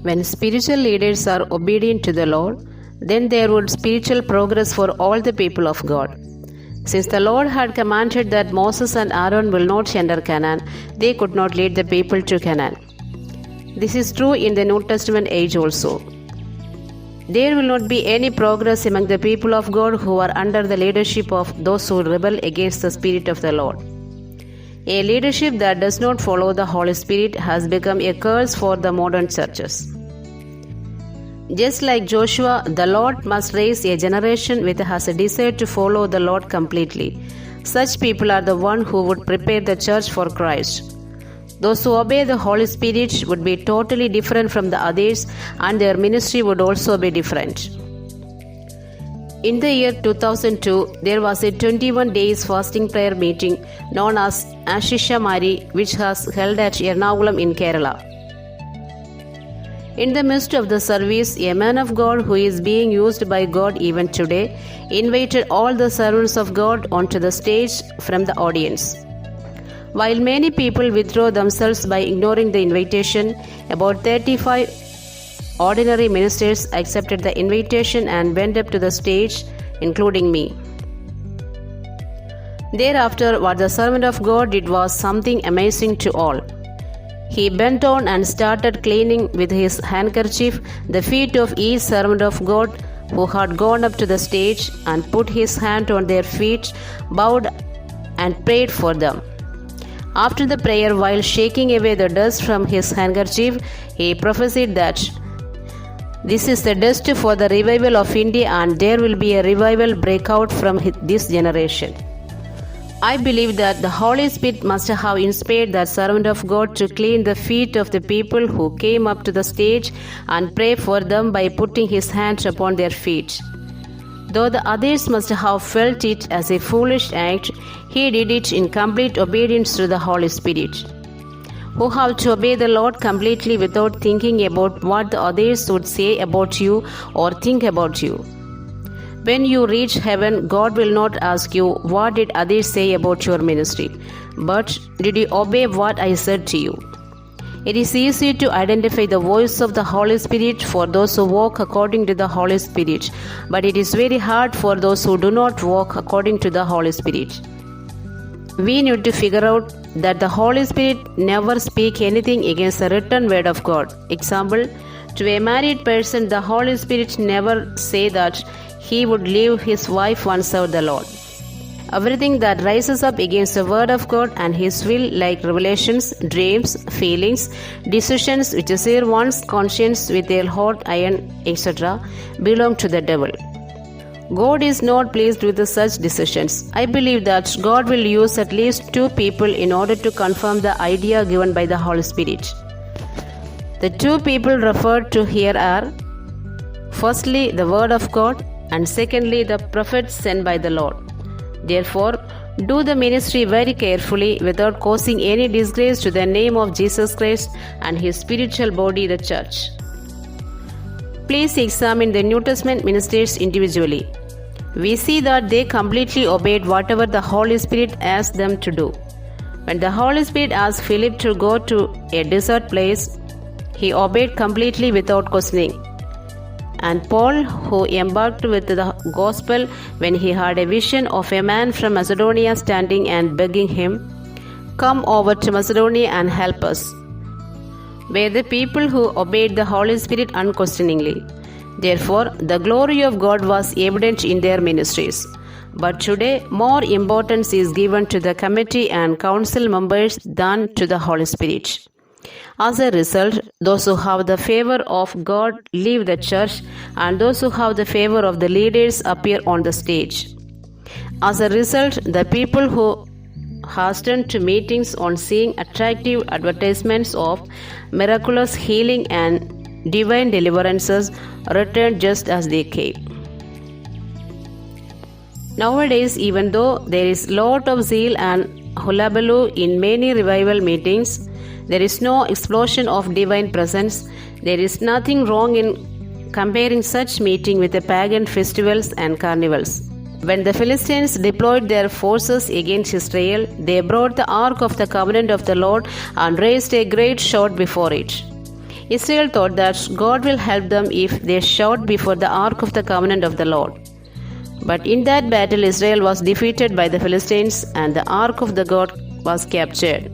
When spiritual leaders are obedient to the Lord, then there would spiritual progress for all the people of God. Since the Lord had commanded that Moses and Aaron will not enter Canaan, they could not lead the people to Canaan. This is true in the New Testament age also. There will not be any progress among the people of God who are under the leadership of those who rebel against the Spirit of the Lord. A leadership that does not follow the Holy Spirit has become a curse for the modern churches. Just like Joshua, the Lord must raise a generation which has a desire to follow the Lord completely. Such people are the ones who would prepare the church for Christ. Those who obey the Holy Spirit would be totally different from the others, and their ministry would also be different. In the year 2002, there was a 21 days fasting prayer meeting known as Ashisha Mari, which was held at Ernakulam in Kerala. In the midst of the service, a man of God who is being used by God even today invited all the servants of God onto the stage from the audience. While many people withdraw themselves by ignoring the invitation, about 35 ordinary ministers accepted the invitation and went up to the stage, including me. Thereafter, what the servant of God did was something amazing to all. He bent down and started cleaning with his handkerchief the feet of each servant of God who had gone up to the stage, and put his hand on their feet, bowed, and prayed for them. After the prayer, while shaking away the dust from his handkerchief, he prophesied that this is the dust for the revival of India, and there will be a revival breakout from this generation. I believe that the Holy Spirit must have inspired that servant of God to clean the feet of the people who came up to the stage and pray for them by putting his hands upon their feet. Though the others must have felt it as a foolish act, he did it in complete obedience to the Holy Spirit. Who have to obey the Lord completely without thinking about what the others would say about you or think about you. When you reach heaven, God will not ask you, "What did others say about your ministry?" but, "Did you obey what I said to you?" It is easy to identify the voice of the Holy Spirit for those who walk according to the Holy Spirit, but it is very hard for those who do not walk according to the Holy Spirit. We need to figure out that the Holy Spirit never speaks anything against the written word of God. Example, to a married person, the Holy Spirit never say that he would leave his wife and serve the Lord. Everything that rises up against the word of God and his will, like revelations, dreams, feelings, decisions which sear one's conscience with their hot iron, etc., belong to the devil. God is not pleased with such decisions. I believe that God will use at least 2 people in order to confirm the idea given by the Holy Spirit. The 2 people referred to here are, firstly, the Word of God, and secondly, the prophets sent by the Lord. Therefore, do the ministry very carefully without causing any disgrace to the name of Jesus Christ and his spiritual body, the church. Please examine the New Testament ministers individually. We see that they completely obeyed whatever the Holy Spirit asked them to do. When the Holy Spirit asked Philip to go to a desert place, he obeyed completely without questioning. And Paul, who embarked with the gospel when he had a vision of a man from Macedonia standing and begging him, "Come over to Macedonia and help us," were the people who obeyed the Holy Spirit unquestioningly. Therefore, the glory of God was evident in their ministries. But today, more importance is given to the committee and council members than to the Holy Spirit. As a result, those who have the favor of God leave the church, and those who have the favor of the leaders appear on the stage. As a result, the people who hasten to meetings on seeing attractive advertisements of miraculous healing and divine deliverances return just as they came. Nowadays, even though there is lot of zeal and hullabaloo in many revival meetings, there is no explosion of divine presence. There is nothing wrong in comparing such meeting with the pagan festivals and carnivals. When the Philistines deployed their forces against Israel, they brought the ark of the covenant of the Lord and raised a great shout before it. Israel thought that God will help them if they shout before the ark of the covenant of the Lord. But in that battle, Israel was defeated by the Philistines and the ark of the God was captured.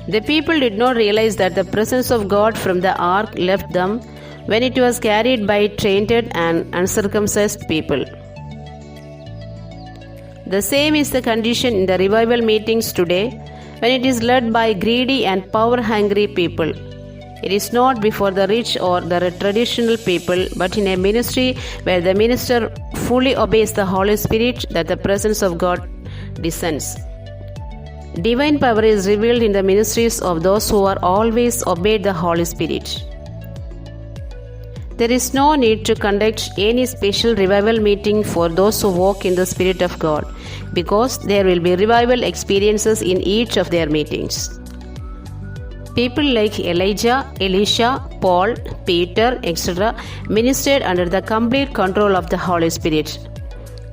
The people did not realize that the presence of God from the ark left them when it was carried by tainted and uncircumcised people. The same is the condition in the revival meetings today when it is led by greedy and power-hungry people. It is not before the rich or the traditional people, but in a ministry where the minister fully obeys the Holy Spirit that the presence of God descends. Divine power is revealed in the ministries of those who are always obeyed the Holy Spirit. There is no need to conduct any special revival meeting for those who walk in the Spirit of God, because there will be revival experiences in each of their meetings. People like Elijah, Elisha, Paul, Peter, etc. ministered under the complete control of the Holy Spirit.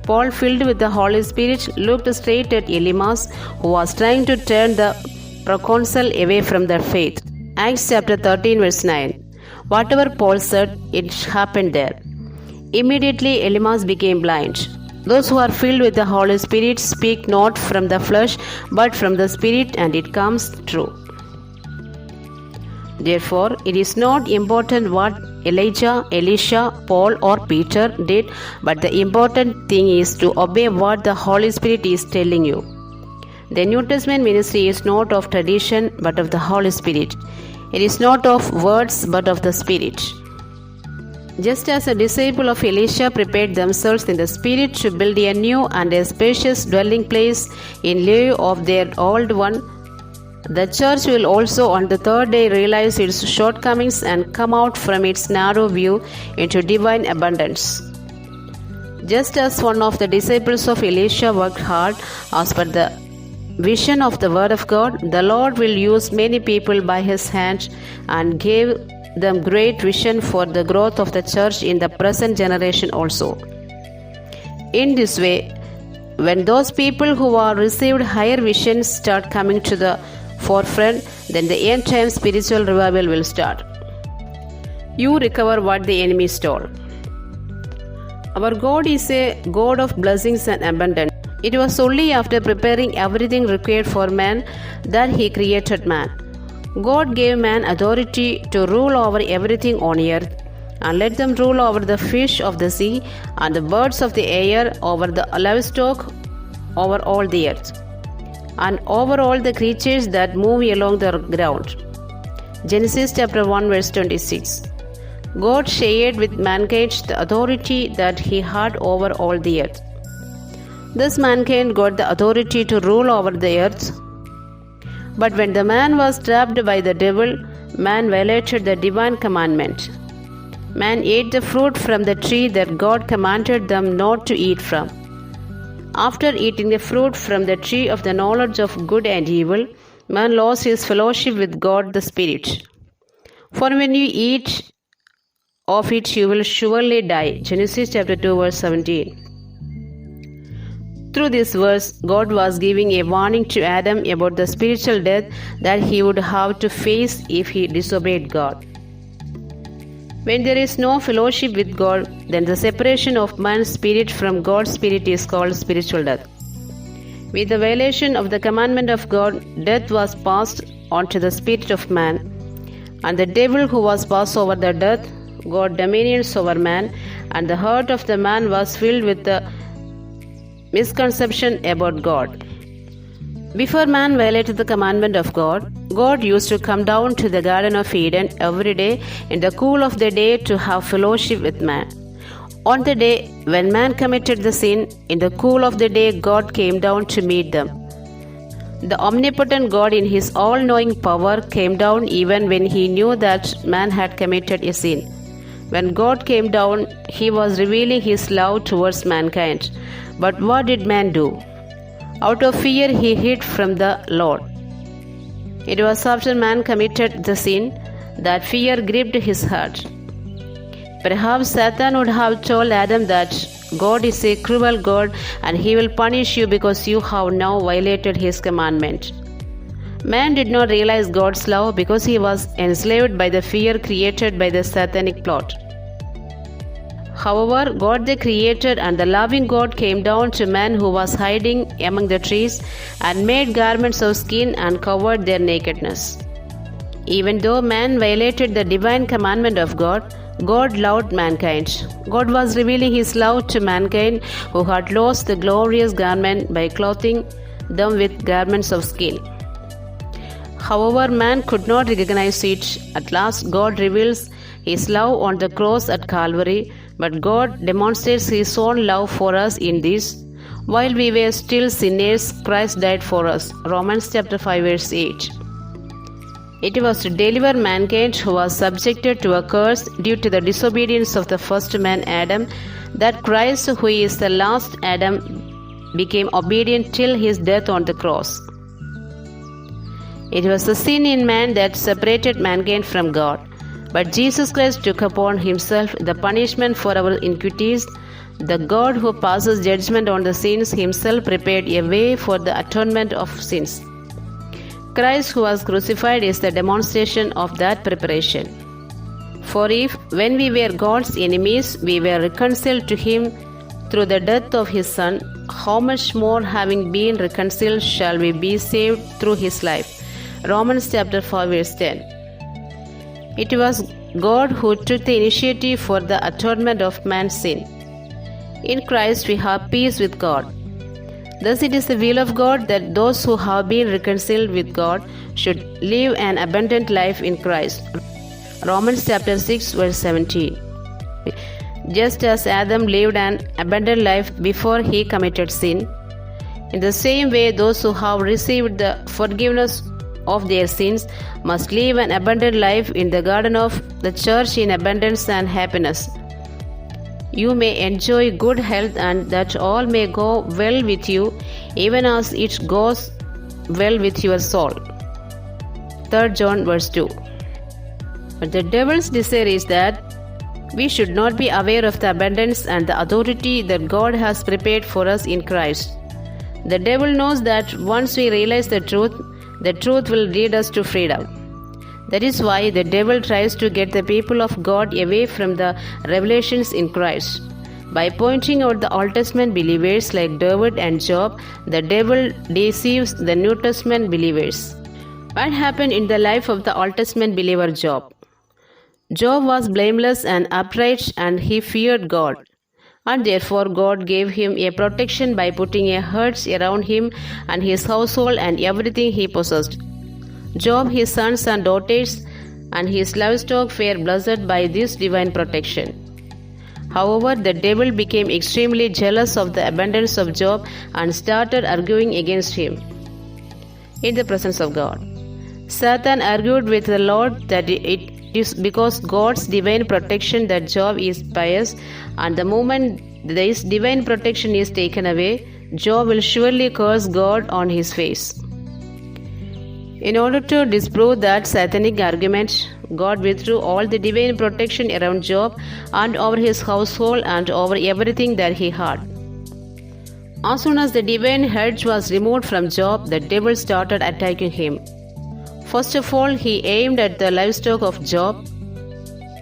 Paul, filled with the Holy Spirit, looked straight at Elymas, who was trying to turn the proconsul away from their faith. Acts chapter 13 verse 9. Whatever Paul said, it happened there. Immediately Elymas became blind. Those who are filled with the Holy Spirit speak not from the flesh, but from the Spirit, and it comes true. Therefore, it is not important what Elijah, Elisha, Paul or Peter did, but the important thing is to obey what the Holy Spirit is telling you. The New Testament ministry is not of tradition, but of the Holy Spirit. It is not of words, but of the Spirit. Just as a disciple of Elisha prepared themselves in the Spirit to build a new and a spacious dwelling place in lieu of their old one, the church will also on the third day realize its shortcomings and come out from its narrow view into divine abundance. Just as one of the disciples of Elisha worked hard as per the vision of the Word of God, the Lord will use many people by His hand and give them great vision for the growth of the church in the present generation also. In this way, when those people who are received higher visions start coming to the forefront, then the end time spiritual revival will start. You recover what the enemy stole. Our God is a God of blessings and abundance. It was only after preparing everything required for man that He created man. God gave man authority to rule over everything on earth, and let them rule over the fish of the sea and the birds of the air, over the livestock, over all the earth, and over all the creatures that move along the ground. Genesis chapter 1 verse 26. God shared with mankind the authority that He had over all the earth. Thus mankind got the authority to rule over the earth. But when the man was trapped by the devil, man violated the divine commandment. Man ate the fruit from the tree that God commanded them not to eat from. After eating the fruit from the tree of the knowledge of good and evil, man lost his fellowship with God the Spirit. For when you eat of it, you will surely die. Genesis chapter 2 verse 17. Through this verse, God was giving a warning to Adam about the spiritual death that he would have to face if he disobeyed God. When there is no fellowship with God, then the separation of man's spirit from God's spirit is called spiritual death. With the violation of the commandment of God, death was passed on to the spirit of man, and the devil who was passed over the death got dominions over man, and the heart of the man was filled with the misconception about God. Before man violated the commandment of God, God used to come down to the Garden of Eden every day in the cool of the day to have fellowship with man. On the day when man committed the sin, in the cool of the day, God came down to meet them. The omnipotent God in His all-knowing power came down even when He knew that man had committed a sin. When God came down, He was revealing His love towards mankind. But what did man do? Out of fear, he hid from the Lord. It was after man committed the sin that fear gripped his heart. Perhaps Satan would have told Adam that God is a cruel God and He will punish you because you have now violated His commandment. Man did not realize God's love because he was enslaved by the fear created by the satanic plot. However, God the Creator and the loving God came down to man who was hiding among the trees and made garments of skin and covered their nakedness. Even though man violated the divine commandment of God, God loved mankind. God was revealing His love to mankind who had lost the glorious garment by clothing them with garments of skin. However, man could not recognize it. At last, God reveals His love on the cross at Calvary, but God demonstrates His own love for us in this: while we were still sinners, Christ died for us. Romans chapter 5 verse 8. It was to deliver mankind who was subjected to a curse due to the disobedience of the first man Adam that Christ, who is the last Adam, became obedient till his death on the cross. It was the sin in man that separated mankind from God. But Jesus Christ took upon Himself the punishment for our iniquities. The God who passes judgment on the sins Himself prepared a way for the atonement of sins. Christ who was crucified is the demonstration of that preparation. For if, when we were God's enemies, we were reconciled to Him through the death of His Son, how much more, having been reconciled, shall we be saved through His life? Romans chapter 4 verse 10. It was God who took the initiative for the atonement of man's sin. In Christ we have peace with God. Thus it is the will of God that those who have been reconciled with God should live an abundant life in Christ. Romans chapter 6 verse 17. Just as Adam lived an abundant life before he committed sin, in the same way those who have received the forgiveness of their sins must live an abundant life in the garden of the church in abundance and happiness. You may enjoy good health and that all may go well with you, even as it goes well with your soul. 3 John verse 2. But the devil's desire is that we should not be aware of the abundance and the authority that God has prepared for us in Christ. The devil knows that once we realize the truth will lead us to freedom. That is why the devil tries to get the people of God away from the revelations in Christ. By pointing out the Old Testament believers like David and Job, the devil deceives the New Testament believers. What happened in the life of the Old Testament believer Job? Job was blameless and upright, and he feared God. And therefore God gave him a protection by putting a hedge around him and his household and everything he possessed. Job, his sons and daughters, and his livestock were blessed by this divine protection. However, the devil became extremely jealous of the abundance of Job and started arguing against him in the presence of God. Satan argued with the Lord that it is because God's divine protection that Job is pious, and the moment this divine protection is taken away, Job will surely curse God on his face. In order to disprove that satanic argument, God withdrew all the divine protection around Job and over his household and over everything that he had. As soon as the divine hedge was removed from Job, the devil started attacking him. First of all, he aimed at the livestock of Job.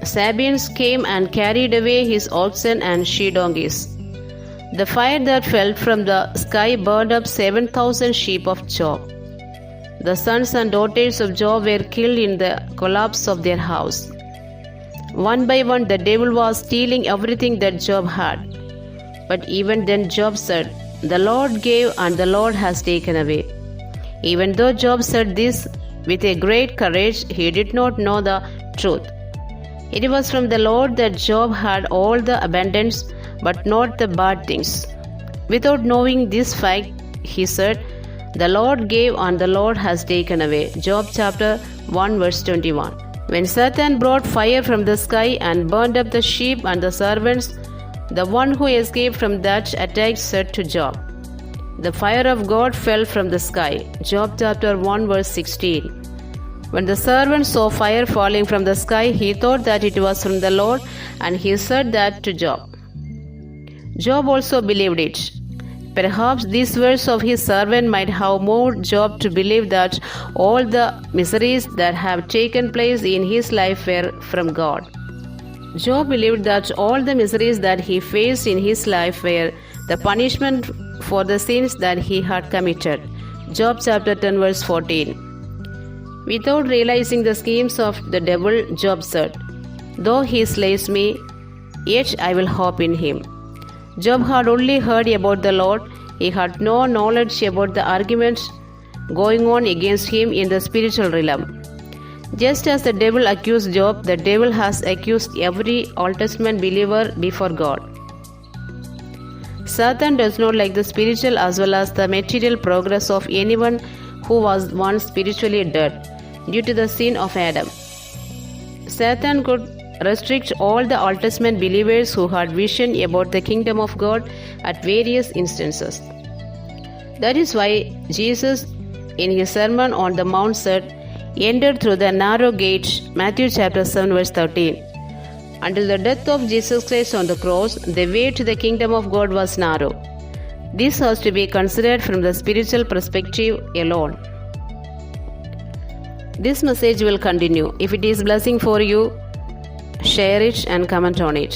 Sabeans came and carried away his oxen and she-donkeys. The fire that fell from the sky burned up 7,000 sheep of Job. The sons and daughters of Job were killed in the collapse of their house. One by one, the devil was stealing everything that Job had. But even then Job said, "The Lord gave and the Lord has taken away." Even though Job said this with a great courage, he did not know the truth. It was from the Lord that Job had all the abundance, but not the bad things. Without knowing this fact, he said, "The Lord gave and the Lord has taken away." Job chapter 1 verse 21. When Satan brought fire from the sky and burned up the sheep and the servants, the one who escaped from that attack said to Job, "The fire of God fell from the sky." Job chapter 1 verse 16. When the servant saw fire falling from the sky, he thought that it was from the Lord, and he said that to Job. Job also believed it. Perhaps these words of his servant might have moved Job to believe that all the miseries that have taken place in his life were from God. Job believed that all the miseries that he faced in his life were the punishment for the sins that he had committed. Job chapter 10 verse 14. Without realizing the schemes of the devil, Job said, "Though he slays me, yet I will hope in him." Job had only heard about the Lord. He had no knowledge about the arguments going on against him in the spiritual realm. Just as the devil accused Job, the devil has accused every Old Testament believer before God. Satan does not like the spiritual as well as the material progress of anyone who was once spiritually dead due to the sin of Adam. Satan could restrict all the Old Testament believers who had vision about the kingdom of God at various instances. That is why Jesus, in his Sermon on the Mount, said, "Enter through the narrow gate," Matthew chapter 7 verse 13. Until the death of Jesus Christ on the cross, the way to the kingdom of God was narrow. This has to be considered from the spiritual perspective alone. This message will continue. If it is blessing for you, share it and comment on it.